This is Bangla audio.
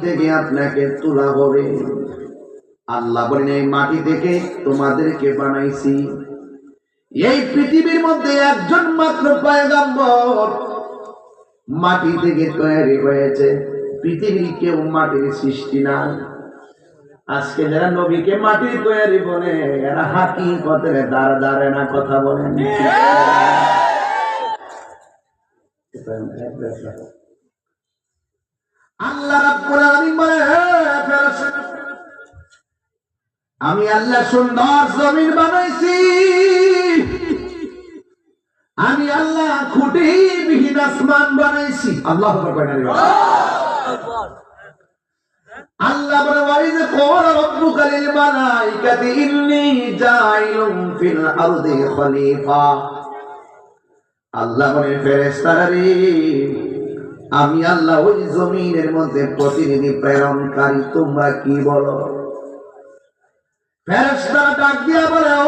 থেকে আপনাকে তোলা হবে। আল্লাহ বলেন এই মাটি থেকে তোমাদেরকে বানাইছি। এই পৃথিবীর মধ্যে একজন মাত্র পয়গম্বর মাটি থেকে তৈরি হয়েছে। পৃথিবীর কেউ মাটির সৃষ্টি না। আজকে যারা নবীকে মাটির তৈরি বলে এরা হাকিকতের দাঁড়ে না কথা বলেন। আল্লাহ রাব্বুল আলামিন বলে, আমি আল্লাহ সুন্দর জমিন বানাইছি, আমি আল্লাহ খুঁটি বিহীন আসমান বানাইছি। আল্লাহু আকবার। আল্লাহ বলে ওয়াইজ ক্বালা রাব্বুকা লিল মালাইকাতি ইন্নী জাইলুম ফিল আরদি খলিফা। আল্লাহ বলে ফেরেশতারা রে, আমি আল্লাহ ওই জমিনের মধ্যে প্রতিনিধি প্রেরণকারী, তোমরা কি বলো? ফেরেশতারা ডাক দিয়া বলে, ও